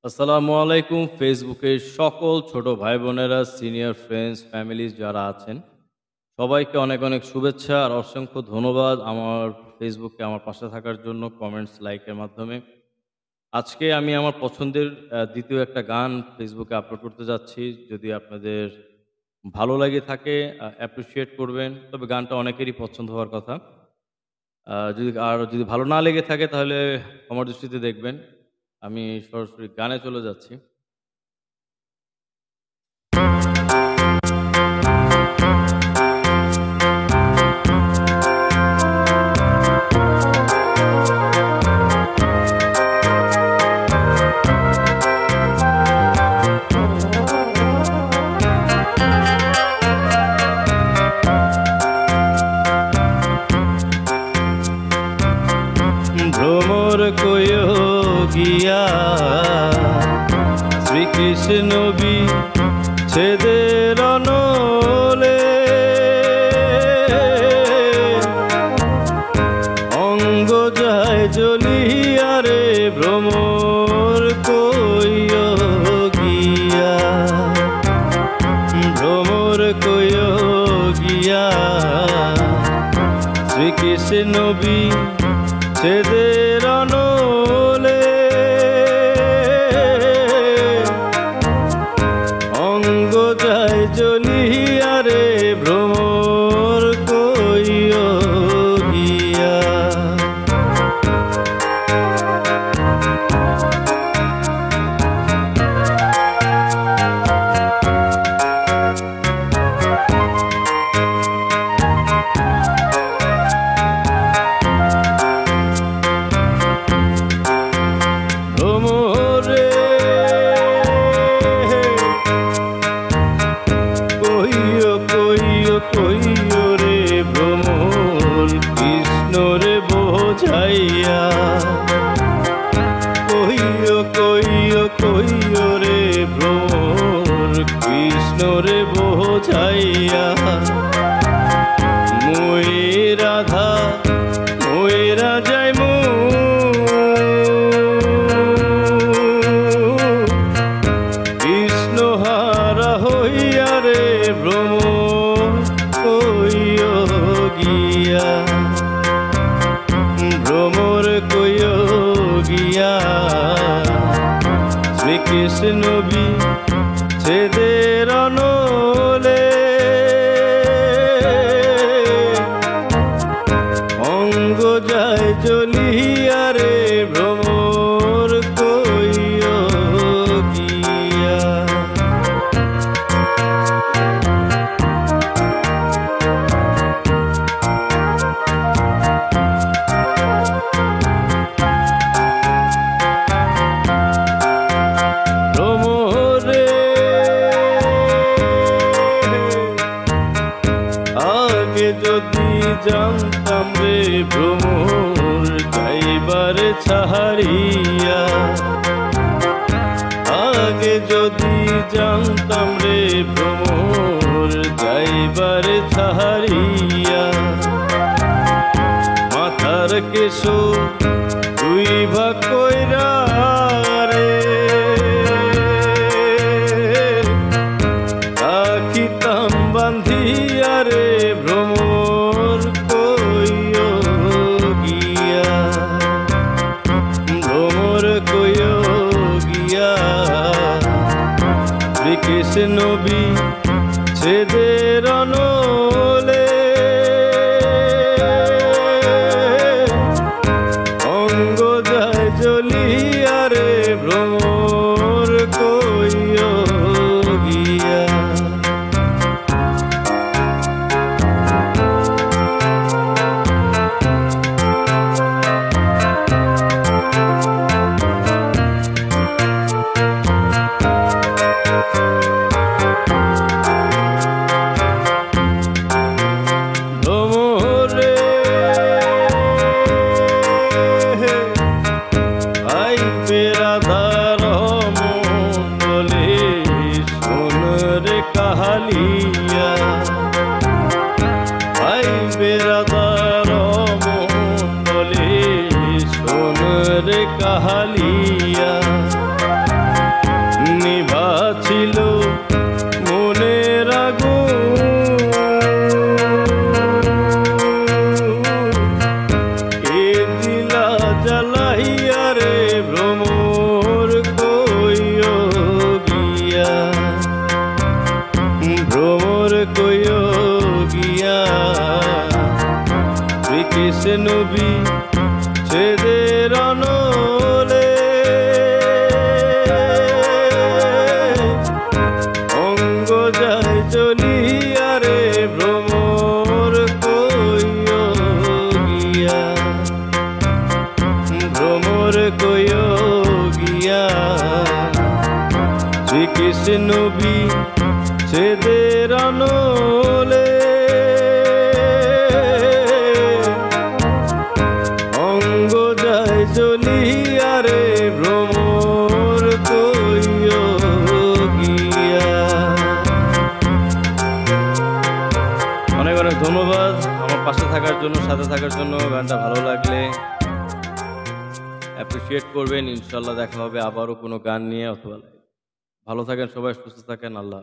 আসসালামু আলাইকুম। ফেসবুকের সকল ছোট ভাই-বোনেরা, সিনিয়র ফ্রেন্ডস, ফ্যামিলিজ যারা আছেন, সবাইকে অনেক, অনেক শুভেচ্ছা আর অসংখ্য ধন্যবাদ আমার ফেসবুকে আমার পাশে থাকার জন্য কমেন্টস, লাইকের মাধ্যমে। আজকে আমি আমার পছন্দের ২য় একটা গান ফেসবুকে আপলোড করতে যাচ্ছি। যদি আপনাদের ভালো লেগে থাকে অ্যাপ্রিশিয়েট করবেন। তবে গানটা অনেকেরই পছন্দ হওয়ার কথা। যদি ভালো না লেগে থাকে তাহলে ক্ষমার দৃষ্টিতে দেখবেন। আমি সরাসরি গানে চলে যাচ্ছি। ভ্রমর কইও গিয়া শ্রীকৃষ্ণ বিচ্ছেদের অনলে অঙ্গ যায় জ্বলিয়া রে ভ্রমর কইও গিয়া, ভ্রমর কইও গিয়া শ্রীকৃষ্ণ বিচ্ছেদের অনলে অঙ্গ যায় জ্বলিয়া রে ভ্রমর কইও গিয়া। ভ্রমরে কইও কইও কইও রে ভ্রমর কৃষ্ণ রে বোঝাইয়া, কইও কইও কইও রে ভ্রমর কৃষ্ণ রে বোঝাইয়া। মই রাধা মইরা যাইমু কৃষ্ণ হারা হইয়া রে ভ্রমর কইও গিয়া, ভ্রমর কইও গিয়া শ্রীকৃষ্ণ বিচ্ছেদের অনলে অঙ্গ যায় জ্বলিয়া রে ভ্রমর কইও গিয়া। ভ্রমরে আগে যদি জানতাম রে ভ্রমর যাইবার ছাড়িয়া, আগে যদি জানতাম রে ভ্রমর যাইবার ছাড়িয়া। মাথার কেশো দুই ভাগ কইরা রে রাখিতাম বান্ধিয়া রে ভ্রমর কইও গিয়া, ভ্রমর কইও গিয়া শ্রীকৃষ্ণ বিচ্ছেদের অনলে অঙ্গ যায় জ্বলিয়া রে ভ্রমর কইও গিয়া। ভ্রমরে আইবে রাধার মণ্ডলে শোন রে কাহালিয়া, আইবে রাধার মণ্ডলে শোন রে কাহালিয়া। নিভাছিল মনের আগুন, এ দিলা জ্বালাইয়া রে ভ্রমর কইও গিয়া, ভ্রমর কইও গিয়া, শ্রীকৃষ্ণ বিচ্ছেদের অনলে অঙ্গ যায় চলিয়া রে ভ্রমর কইও গিয়া, ভ্রমর কইও গিয়া, শ্রীকৃষ্ণ বিচ্ছেদের অনলে অঙ্গ যায় চলিয়া রে ভ্রমর কইও গিয়া। অনেক অনেক ধন্যবাদ আমার পাশে থাকার জন্য, সাথে থাকার জন্য। গানটা ভালো লাগলে অ্যাপ্রিসিয়েট করবেন। ইনশাল্লাহ দেখা হবে আবারও কোনো গান নিয়ে অথবা। ভালো থাকেন সবাই, সুস্থ থাকেন। আল্লাহ।